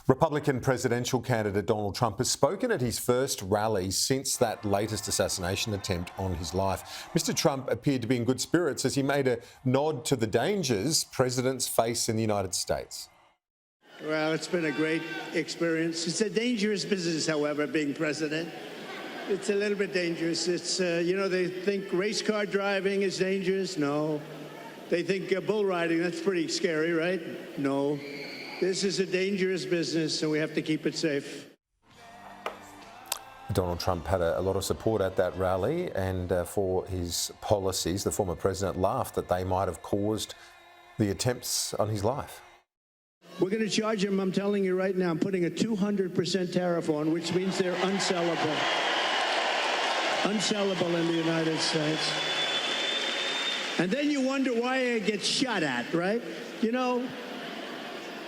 Republican presidential candidate Donald Trump has spoken at his first rally since that latest assassination attempt on his life. Mr. Trump appeared to be in good spirits as he made a nod to the dangers presidents face in the United States. Well, it's been a great experience. It's a dangerous business, however, being president. It's a little bit dangerous. It's, they think race car driving is dangerous. No. They think bull riding, that's pretty scary, right? No. This is a dangerous business, and we have to keep it safe. Donald Trump had a lot of support at that rally, and for his policies, the former president laughed that they might have caused the attempts on his life. We're going to charge him, I'm telling you right now, I'm putting a 200% tariff on, which means they're unsellable. Unsellable in the United States. And then you wonder why it gets shot at, right? You know,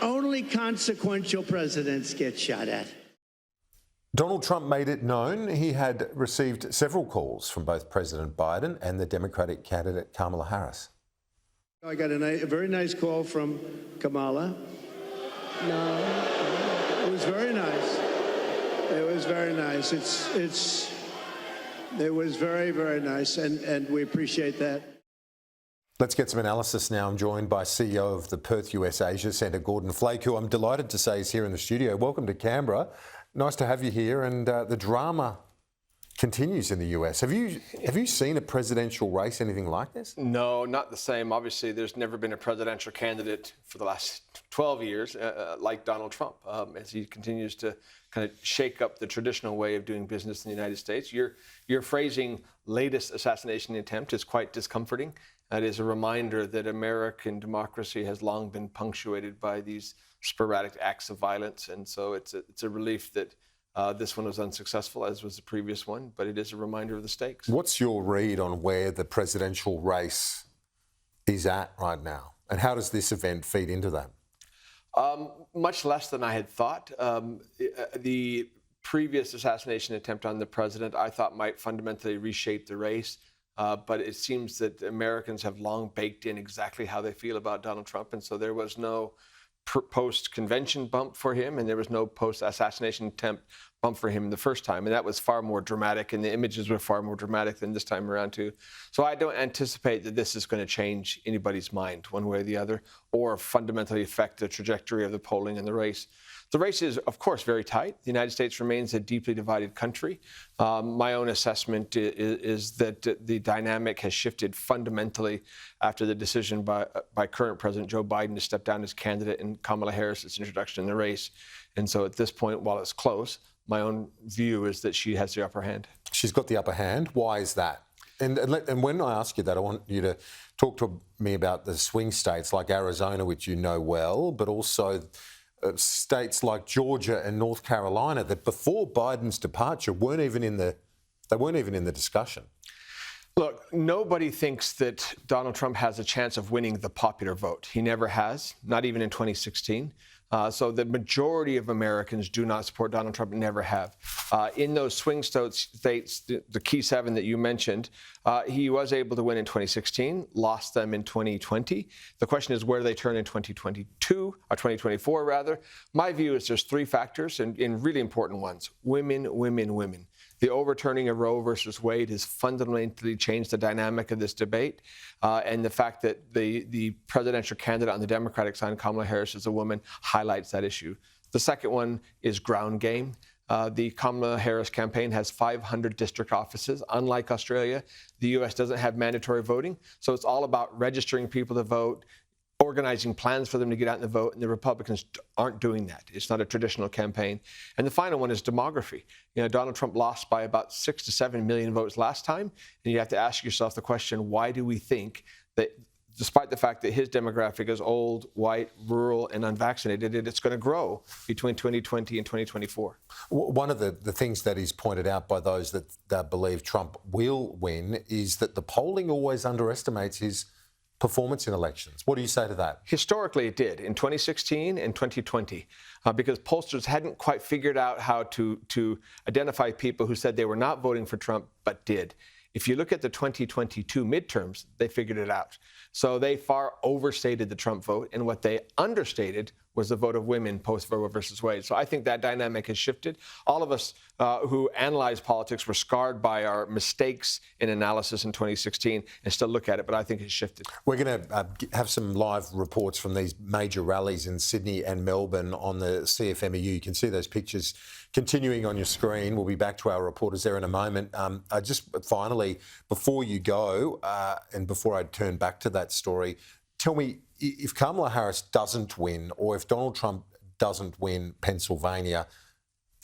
only consequential presidents get shot at. Donald Trump made it known he had received several calls from both President Biden and the Democratic candidate Kamala Harris. I got a very nice call from Kamala. No, it was very nice. It was very nice. It was very, very nice, and we appreciate that. Let's get some analysis now. I'm joined by CEO of the Perth USAsia Centre, Gordon Flake, who I'm delighted to say is here in the studio. Welcome to Canberra. Nice to have you here. And the drama continues in the US. Have you seen a presidential race, anything like this? No, not the same. Obviously, there's never been a presidential candidate for the last 12 years like Donald Trump, as he continues to kind of shake up the traditional way of doing business in the United States. Your phrasing, latest assassination attempt, is quite discomforting. That is a reminder that American democracy has long been punctuated by these sporadic acts of violence. And so it's a relief that this one was unsuccessful, as was the previous one, but it is a reminder of the stakes. What's your read on where the presidential race is at right now? And how does this event feed into that? Much less than I had thought. The previous assassination attempt on the president, I thought, might fundamentally reshape the race. But it seems that Americans have long baked in exactly how they feel about Donald Trump. And so there was no post-convention bump for him, and there was no post-assassination attempt bump for him the first time. And that was far more dramatic, and the images were far more dramatic than this time around, too. So I don't anticipate that this is going to change anybody's mind one way or the other, or fundamentally affect the trajectory of the polling in the race. The race is, of course, very tight. The United States remains a deeply divided country. My own assessment is that the dynamic has shifted fundamentally after the decision by current President Joe Biden to step down as candidate and Kamala Harris's introduction in the race. And so at this point, while it's close, my own view is that she has the upper hand. She's got the upper hand. Why is that? And when I ask you that, I want you to talk to me about the swing states like Arizona, which you know well, but also states like Georgia and North Carolina that before Biden's departure weren't even in the discussion. Look, nobody thinks that Donald Trump has a chance of winning the popular vote. He never has, not even in 2016. So the majority of Americans do not support Donald Trump and never have. In those swing states, the key seven that you mentioned, he was able to win in 2016, lost them in 2020. The question is where they turn in 2022, or 2024 rather. My view is there's three factors and really important ones. Women, women, women. The overturning of Roe versus Wade has fundamentally changed the dynamic of this debate. And the fact that the presidential candidate on the Democratic side, Kamala Harris, is a woman, highlights that issue. The second one is ground game. The Kamala Harris campaign has 500 district offices. Unlike Australia, the U.S. doesn't have mandatory voting. So it's all about registering people to vote, organizing plans for them to get out and vote, and the Republicans aren't doing that. It's not a traditional campaign. And the final one is demography. You know, Donald Trump lost by about 6 to 7 million votes last time, and you have to ask yourself the question, why do we think that, despite the fact that his demographic is old, white, rural, and unvaccinated, it's going to grow between 2020 and 2024? One of the things that is pointed out by those that believe Trump will win is that the polling always underestimates his performance in elections. What do you say to that? Historically, it did in 2016 and 2020, because pollsters hadn't quite figured out how to identify people who said they were not voting for Trump but did. If you look at the 2022 midterms, they figured it out. So they far overstated the Trump vote, and what they understated was the vote of women post Roe versus Wade. So I think that dynamic has shifted. All of us who analyze politics were scarred by our mistakes in analysis in 2016 and still look at it, but I think it's shifted. We're going to have some live reports from these major rallies in Sydney and Melbourne on the CFMEU. You can see those pictures continuing on your screen. We'll be back to our reporters there in a moment. I just finally, before you go, and before I turn back to that story, tell me, if Kamala Harris doesn't win, or if Donald Trump doesn't win Pennsylvania,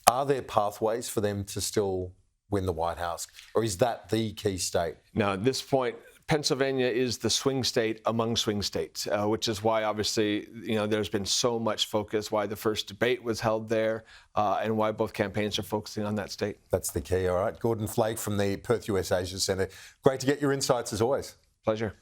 are there pathways for them to still win the White House? Or is that the key state? Now, at this point, Pennsylvania is the swing state among swing states, which is why, obviously, there's been so much focus, why the first debate was held there, and why both campaigns are focusing on that state. That's the key. All right. Gordon Flake from the Perth USAsia Centre. Great to get your insights as always. Pleasure.